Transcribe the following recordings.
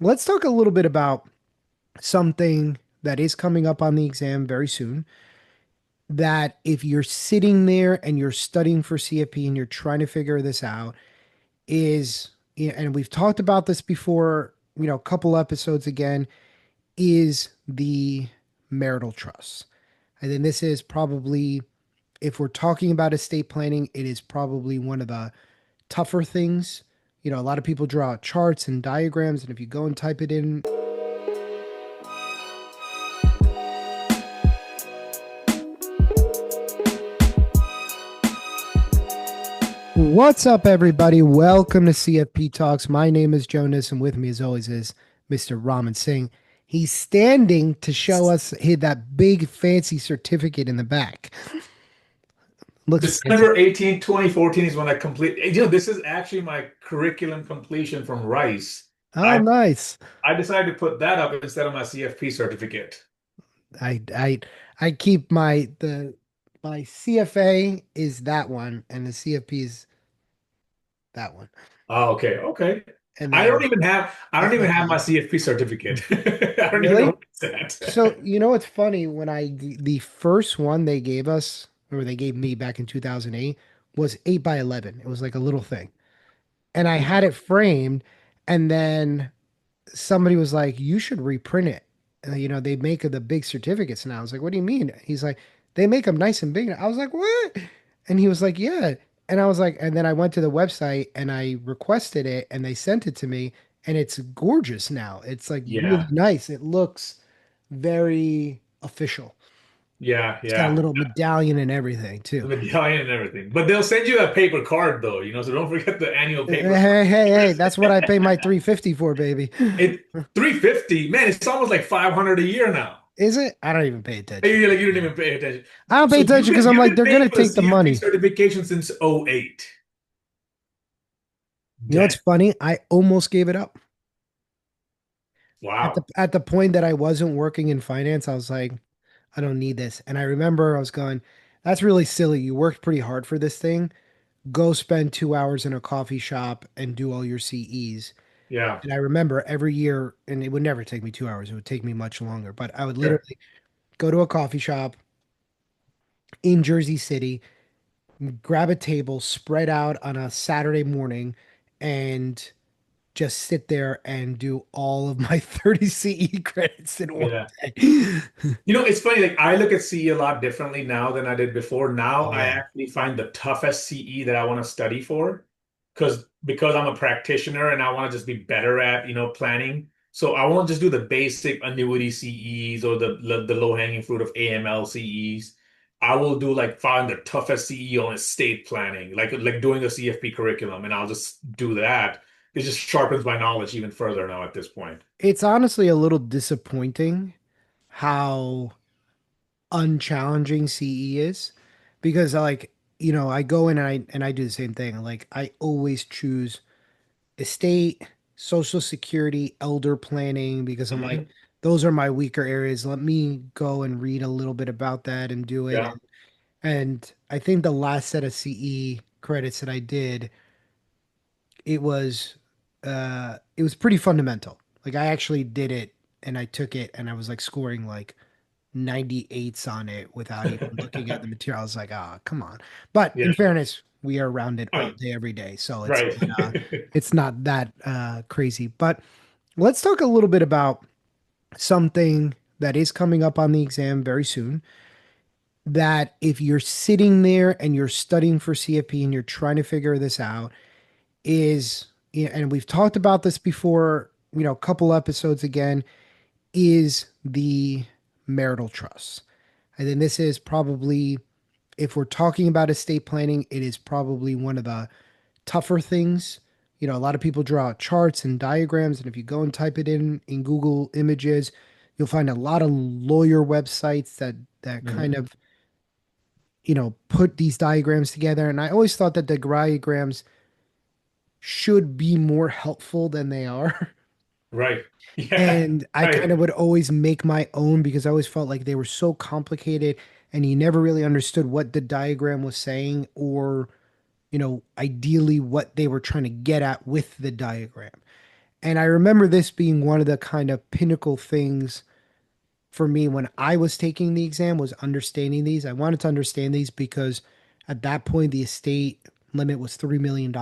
Let's talk a little bit about something that is coming up on the exam very soon. That if you're sitting there and you're studying for CFP and you're trying to figure this out, and we've talked about this before, a couple episodes again, is the marital trust. And then this is probably, if we're talking about estate planning, it is probably one of the tougher things. A lot of people draw out charts and diagrams, and if you go and type it in, what's up, everybody? Welcome to CFP Talks. My name is Jonas, and with me, as always, is Mr. Raman Singh. He's standing to show us that big fancy certificate in the back. Looks fancy. December 18th, 2014 is when I complete. This is actually my curriculum completion from Rice. Oh, I nice. I decided to put that up instead of my CFP certificate. I I I keep my CFA is that one, and the CFP is that one, Oh, okay, okay. and I then don't even have I don't even have my FFA. CFP certificate. I don't even know Really? what it's So at. it's funny when the first one they gave us, or they gave me back in 2008, was 8 by 11. It was like a little thing, and I had it framed, and then somebody was like, "You should reprint it." And, they make the big certificates now. I was like, "What do you mean?" He's like, "They make them nice and big." I was like, "What?" And he was like, "Yeah." And I was like, and then I went to the website and I requested it, and they sent it to me, and it's gorgeous now. It's like really Yeah, nice. It looks very official. yeah, It's got a yeah. little medallion and everything The too. medallion and everything. But they'll send you a paper card though, so don't forget the annual Hey, paper hey, hey, hey, card. that's what I pay my 350 for, baby. It 350, man, it's almost like 500 a year now. Is it? I don't even pay Like, attention. you don't even pay attention. I don't pay So attention because I'm you've like, been they're paying gonna for the take the CFP money. certification since '08. You know what's Damn. funny? I almost gave it up. At the Wow. at the point that I wasn't working in finance, I was like, I don't need this. And I remember I was going, that's really silly. You worked pretty hard for this thing. Go spend 2 hours in a coffee shop and do all your CEs. Yeah. And I remember every year, and it would never take me 2 hours, it would take me much longer, but I would Sure. literally go to a coffee shop in Jersey City, grab a table, spread out on a Saturday morning, and just sit there and do all of my 30 CE credits in one Yeah. day. It's funny, like I look at CE a lot differently now than I did before. Now Oh I yeah. actually find the toughest CE that I want to study for because I'm a practitioner and I want to just be better at, planning. So I won't just do the basic annuity CEs or the low-hanging fruit of AML CEs. I will do like find the toughest CE on estate planning, like doing a CFP curriculum, and I'll just do that. It just sharpens my knowledge even further now at this point. It's honestly a little disappointing how unchallenging CE is because I go in and I do the same thing. Like I always choose estate, social security, elder planning because I'm like Mhm. those are my weaker areas. Let me go and read a little bit about that and do it. Yeah. And I think the last set of CE credits that I did, it was pretty fundamental. Like I actually did it and I took it and I was like scoring like 98s on it without even looking at the material. I was like, ah, come on. But Yeah. in fairness, we are around it all I- day, every day. So Right. it's not that crazy. But let's talk a little bit about something that is coming up on the exam very soon. That if you're sitting there and you're studying for CFP and you're trying to figure this out, and we've talked about this before, a couple episodes again, is the marital trust. And then this is probably, if we're talking about estate planning, it is probably one of the tougher things. A lot of people draw out charts and diagrams, and if you go and type it in Google Images, you'll find a lot of lawyer websites that kind Mhm. of, put these diagrams together. And I always thought that the diagrams should be more helpful than they are. Right. Yeah. And I kind Right. of would always make my own because I always felt like they were so complicated and you never really understood what the diagram was saying or, ideally what they were trying to get at with the diagram. And I remember this being one of the kind of pinnacle things for me when I was taking the exam was understanding these. I wanted to understand these because at that point the estate limit was $3 million.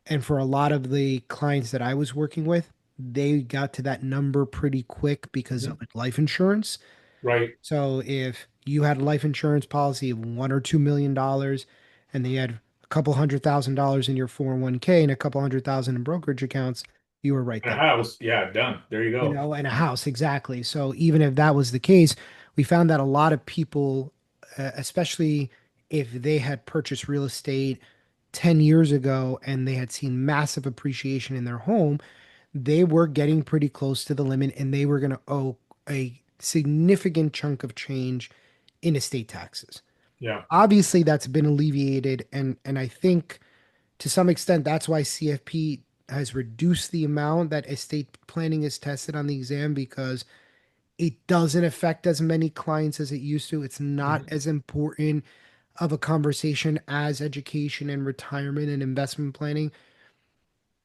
And for a lot of the clients that I was working with, they got to that number pretty quick because of Mhm. life insurance. Right. So if you had a life insurance policy of $1 or $2 million and they had a couple $100,000 in your 401(k) and a couple 100,000 in brokerage accounts, you were right A there. house. Yeah, done. There you go. And a house, exactly. So even if that was the case, we found that a lot of people, especially if they had purchased real estate 10 years ago and they had seen massive appreciation in their home, they were getting pretty close to the limit and they were going to owe a significant chunk of change in estate taxes. Yeah. Obviously, that's been alleviated, and I think to some extent that's why CFP has reduced the amount that estate planning is tested on the exam because it doesn't affect as many clients as it used to. It's not Mhm. as important of a conversation as education and retirement and investment planning.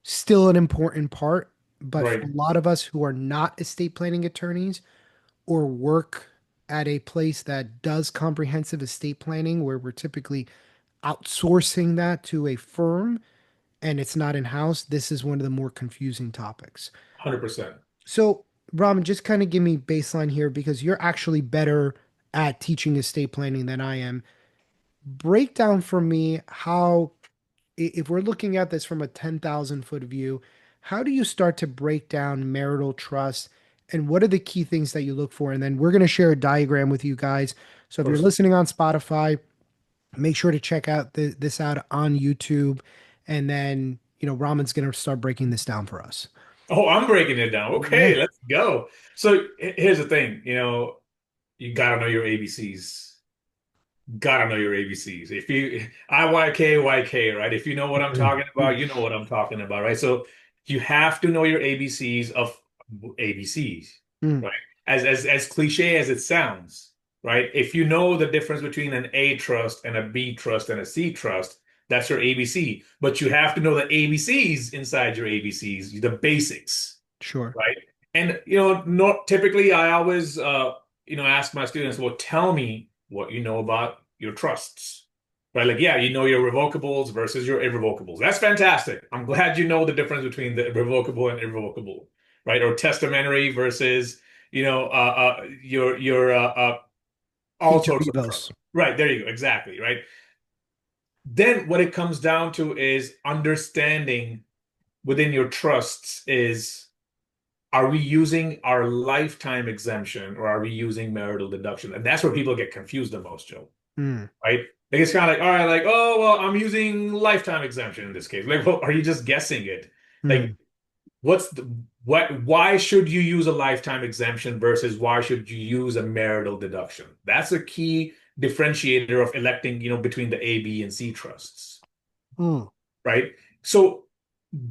Still an important part, but for Right. a lot of us who are not estate planning attorneys or work at a place that does comprehensive estate planning, where we're typically outsourcing that to a firm and it's not in house, this is one of the more confusing topics. 100%. So, Raman, just kind of give me baseline here because you're actually better at teaching estate planning than I am. Break down for me how, if we're looking at this from a 10,000 foot view, how do you start to break down marital trust and what are the key things that you look for? And then we're going to share a diagram with you guys. So Of if you're course. listening on Spotify, make sure to check out this out on YouTube. And then, Raman's going to start breaking this down for us. Oh, I'm breaking it down. Yeah. Okay, let's go. So here's the thing, you gotta know your ABCs. Gotta know your ABCs. If you IYK, right? If you know what I'm talking about, you know what I'm talking about, right? So you have to know your ABCs of ABCs, Mm, right? As cliche as it sounds, right? If you know the difference between an A trust and a B trust and a C trust, that's your ABC. But you have to know the ABCs inside your ABCs, the basics, sure. right? And not typically I always ask my students, well, tell me what you know about your trusts. Right? Like, yeah, you know your revocables versus your irrevocables. That's fantastic. I'm glad you know the difference between the revocable and irrevocable, right? Or testamentary versus, your all Each of sorts of Vivos. trusts. Right, there you go. Exactly, right? Then what it comes down to is understanding within your trusts is, are we using our lifetime exemption or are we using marital deduction? And that's where people get confused the most, Joe, Mm, right? Like it's kind of like, all right, like, oh, well, I'm using lifetime exemption in this case. Like, well, are you just guessing it? mm. Like, why should you use a lifetime exemption versus why should you use a marital deduction? That's a key differentiator of electing, between the A, B, and C trusts, Mm. right? So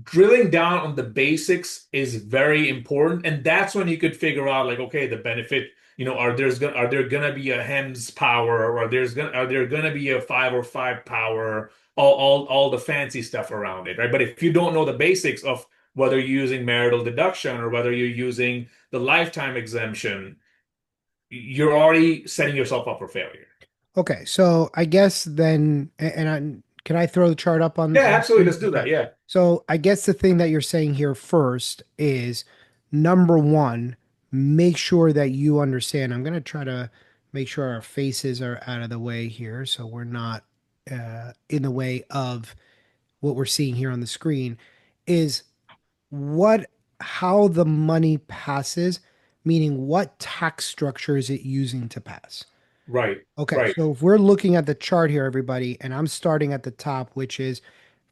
drilling down on the basics is very important, and that's when you could figure out like, okay, the benefit, are there gonna be a hems power, or are there gonna be a 505 power, all the fancy stuff around it, right? But if you don't know the basics of whether you're using marital deduction or whether you're using the lifetime exemption, you're already setting yourself up for failure. Okay, so I guess then, can I throw the chart up Yeah, on the absolutely. screen? Let's do Okay, that. Yeah. so I guess the thing that you're saying here first is number one, make sure that you understand. I'm going to try to make sure our faces are out of the way here, so we're not in the way of what we're seeing here on the screen. Is what how the money passes, meaning what tax structure is it using to pass? Right. Okay, Right. so if we're looking at the chart here, everybody, and I'm starting at the top, which is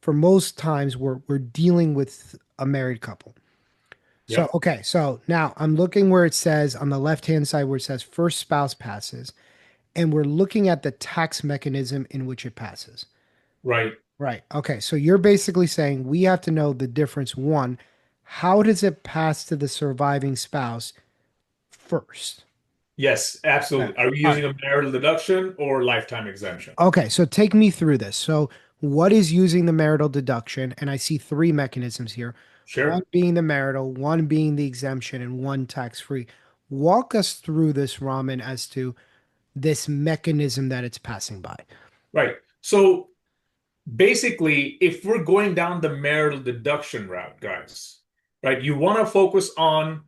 for most times we're dealing with a married couple. So Yep. okay, so now I'm looking where it says on the left-hand side where it says first spouse passes, and we're looking at the tax mechanism in which it passes. Right. Right. Okay, so you're basically saying we have to know the difference. One, how does it pass to the surviving spouse first? Yes, Okay. absolutely. Are we All right. using a marital deduction or lifetime exemption? Okay, so take me through this. So, what is using the marital deduction? And I see three mechanisms here. one Sure. being the marital, one being the exemption, and one tax-free. Walk us through this, Raman, as to this mechanism that it's passing by. Right. So basically, if we're going down the marital deduction route, guys, right, you want to focus on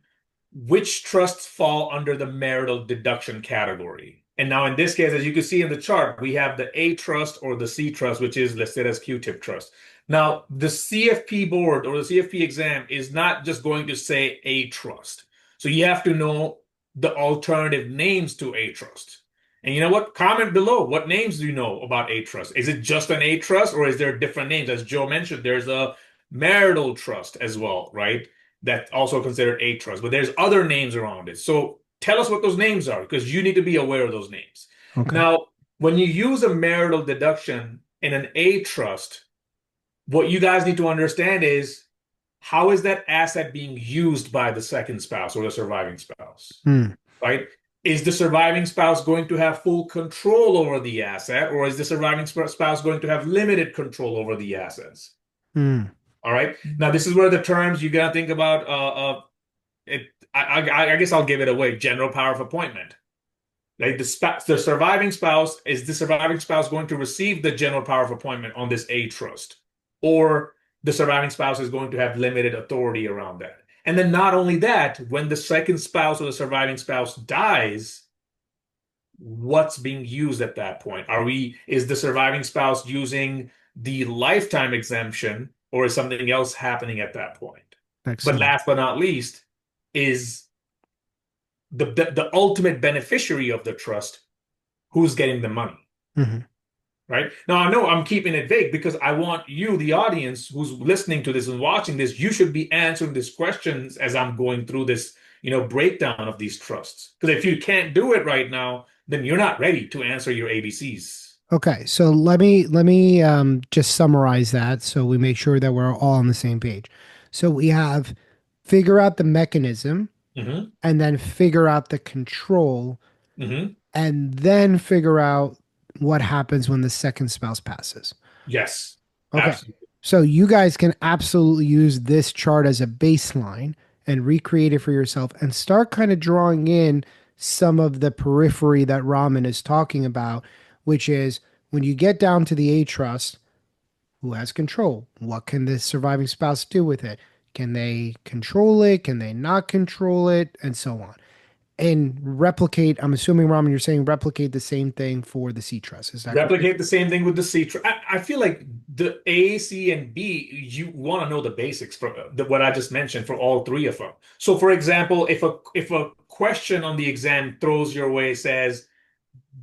which trusts fall under the marital deduction category. And now in this case, as you can see in the chart, we have the A trust or the C trust, which is listed as Q-tip trust. Now, the CFP board or the CFP exam is not just going to say A trust. So you have to know the alternative names to A trust. And you know what? Comment below. What names do you know about A trust? Is it just an A trust or is there different names? As Joe mentioned, there's a marital trust as well, right? That's also considered A trust, but there's other names around it. So tell us what those names are because you need to be aware of those names. Okay. Now, when you use a marital deduction in an A trust, what you guys need to understand is how is that asset being used by the second spouse or the surviving spouse, Hmm. right? Is the surviving spouse going to have full control over the asset, or is the surviving spouse going to have limited control over the assets? Hmm. All right. Now, this is where the terms you got to think about. It. I guess I'll give it away. General power of appointment. Like the surviving spouse, is the surviving spouse going to receive the general power of appointment on this A trust, or the surviving spouse is going to have limited authority around that? And then not only that, when the second spouse or the surviving spouse dies, what's being used at that point? Is the surviving spouse using the lifetime exemption or is something else happening at that point? But Excellent. last but not least, is the ultimate beneficiary of the trust who's getting the money, Hmm. right? Now, I know I'm keeping it vague because I want you, the audience who's listening to this and watching this, you should be answering these questions as I'm going through this, breakdown of these trusts. Because if you can't do it right now, then you're not ready to answer your ABCs. Okay, so let me just summarize that so we make sure that we're all on the same page. So we have figure out the mechanism Hmm. and then figure out the control Hmm. and then figure out what happens when the second spouse passes. Yes, Okay. absolutely. So you guys can absolutely use this chart as a baseline and recreate it for yourself and start kind of drawing in some of the periphery that Raman is talking about, which is when you get down to the A trust, who has control? What can the surviving spouse do with it? Can they control it? Can they not control it? And so on. And replicate, I'm assuming, Raman, you're saying replicate the same thing for the C trust. Is that correct? Replicate the same thing with the C. I feel like the A, C, and B, you want to know the basics for what I just mentioned for all three of them. So, for example, if a question on the exam throws your way says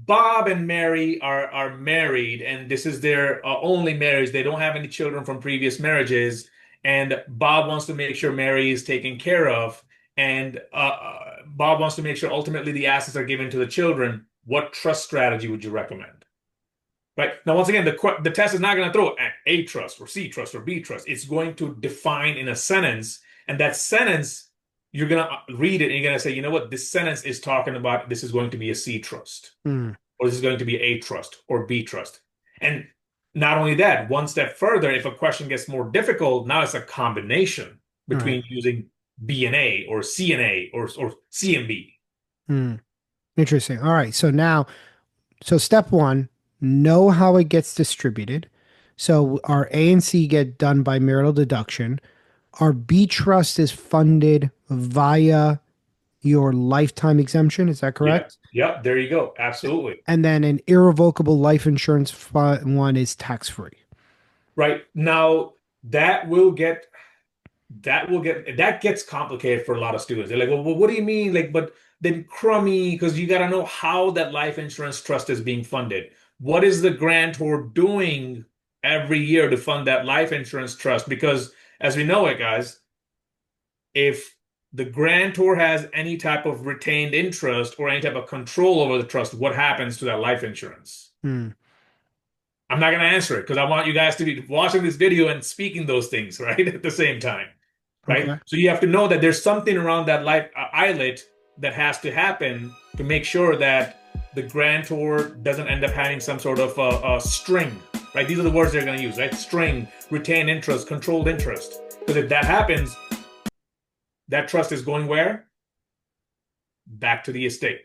Bob and Mary are married, and this is their only marriage. They don't have any children from previous marriages, and Bob wants to make sure Mary is taken care of, and Bob wants to make sure ultimately the assets are given to the children. What trust strategy would you recommend? Right. Now, once again, the test is not going to throw A trust or C trust or B trust. It's going to define in a sentence, and that sentence, you're going to read it and you're going to say, you know what, this sentence is talking about this is going to be a C trust, Hmm. or this is going to be A trust or B trust. And not only that, one step further, if a question gets more difficult, now it's a combination All right. between using B and A or C and A or C and B. Hmm. Interesting. All right. So now, so step one, know how it gets distributed. So our A and C get done by marital deduction. Our B trust is funded via your lifetime exemption. Is that Yep. correct? Yep. There you go. Absolutely. And then an irrevocable life insurance one is tax free. Right. Now that gets complicated for a lot of students. They're like, well, what do you mean? Like, but then crummy, because you got to know how that life insurance trust is being funded. What is the grantor doing every year to fund that life insurance trust? Because as we know it, guys, if the grantor has any type of retained interest or any type of control over the trust, what happens to that life insurance? Hmm. I'm not going to answer it because I want you guys to be watching this video and speaking those things, right, at the same time, right? Okay. So you have to know that there's something around that life islet that has to happen to make sure that the grantor doesn't end up having some sort of a string right? These are the words they're going to use, right? String, retained interest, controlled interest. Because if that happens, that trust is going where? Back to the estate.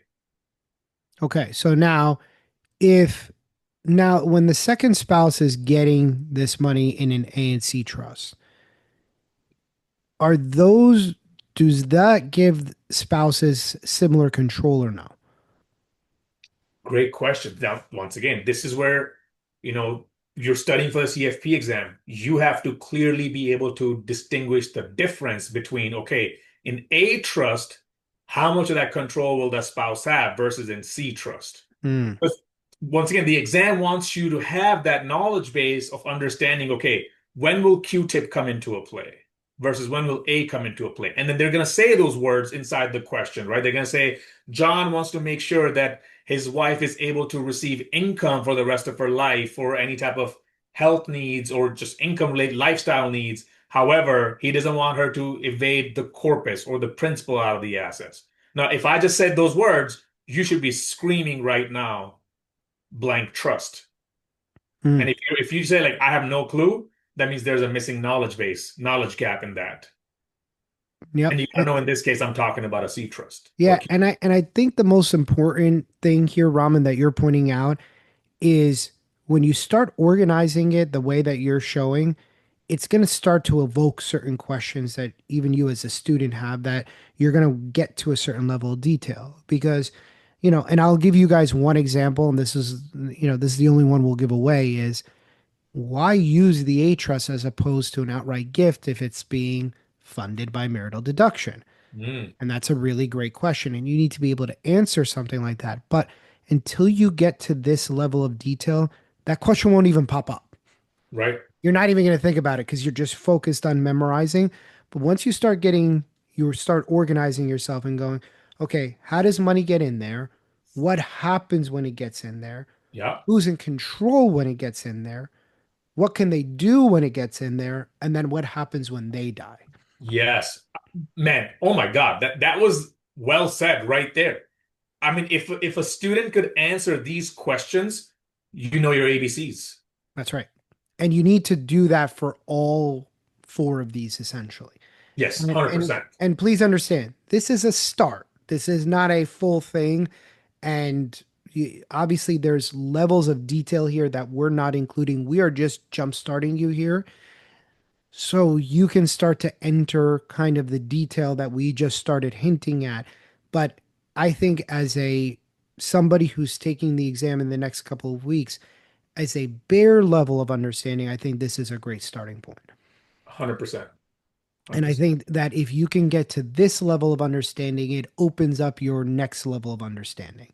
Okay. So if now when the second spouse is getting this money in an A and C trust, are those does that give spouses similar control or no? Great question. Now, once again, this is where, you know, you're studying for the CFP exam. You have to clearly be able to distinguish the difference between, okay, in A trust, how much of that control will the spouse have versus in C trust? Mm, Because once again, the exam wants you to have that knowledge base of understanding, okay, when will Q-tip come into a play versus when will A come into a play? And then they're going to say those words inside the question, right? They're going to say, John wants to make sure that his wife is able to receive income for the rest of her life for any type of health needs or just income related lifestyle needs. However, he doesn't want her to evade the corpus or the principal out of the assets. Now, if I just said those words, you should be screaming right now, blank trust. And mm. if you say like I have no clue, that means there's a missing knowledge base, knowledge gap in that. And Yep. you gotta know in this case, I'm talking about a C trust or Yeah, and I think the most important thing here, Raman, that you're pointing out is when you start organizing it the way that you're showing, it's going to start to evoke certain questions that even you as a student have that you're going to get to a certain level of detail because and I'll give you guys one example, and this is the only one we'll give away is why use the A trust as opposed to an outright gift if it's being funded by marital deduction? Mm, And that's a really great question. And you need to be able to answer something like that. But until you get to this level of detail, that question won't even pop up. right? You're not even going to think about it because you're just focused on memorizing. But once you start organizing yourself and going, okay, how does money get in there? What happens when it gets in there? Yeah. Who's in control when it gets in there? What can they do when it gets in there? And then what happens when they die? Yes. Man, oh my God, that was well said right there. I mean, if a student could answer these questions, you know your ABCs. That's right. And you need to do that for all four of these essentially. Yes, And and 100%. and please understand, this is a start. This is not a full thing. And obviously there's levels of detail here that we're not including. We are just jump starting you here. So you can start to enter kind of the detail that we just started hinting at. But I think as a somebody who's taking the exam in the next couple of weeks, as a bare level of understanding, I think this is a great starting point. 100%. And I 100%. think that if you can get to this level of understanding, it opens up your next level of understanding.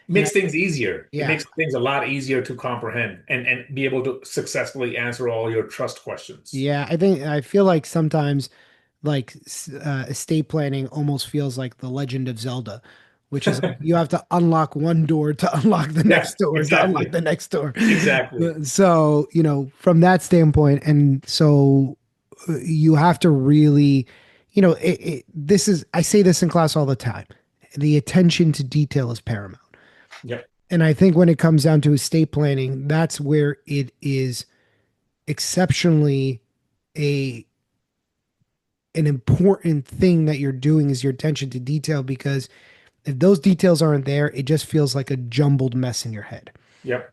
And Makes things easier. It yeah, makes things a lot easier to comprehend and be able to successfully answer all your trust questions. yeah, I feel like sometimes like estate planning almost feels like the Legend of Zelda, which is like you have to unlock one door to unlock the Yeah, next door to unlock exactly. the next door. Exactly. So, from that standpoint, and so you have to really, I say this in class all the time. The attention to detail is paramount. Yep. And I think when it comes down to estate planning, that's where it is exceptionally a an important thing that you're doing is your attention to detail because if those details aren't there, it just feels like a jumbled mess in your head, Yep.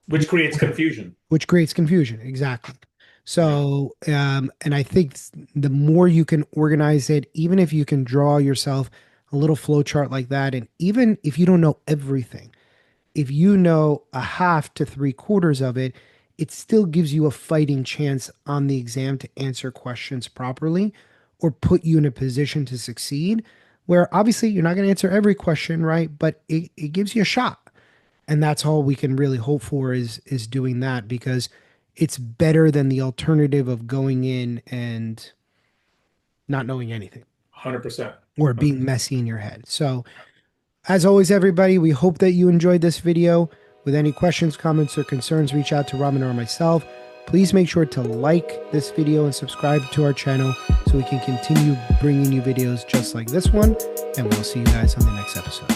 Which creates confusion. which creates confusion. Exactly. Yeah. So, and I think the more you can organize it, even if you can draw yourself a little flow chart like that, and even if you don't know everything, if you know a half to three quarters of it, it still gives you a fighting chance on the exam to answer questions properly or put you in a position to succeed. Where obviously you're not going to answer every question, right? But it gives you a shot. And that's all we can really hope for is doing that because it's better than the alternative of going in and not knowing anything 100%. or being messy in your head. So as always, everybody, we hope that you enjoyed this video. With any questions, comments, or concerns, reach out to Raman or myself. Please make sure to like this video and subscribe to our channel so we can continue bringing you videos just like this one. And we'll see you guys on the next episode.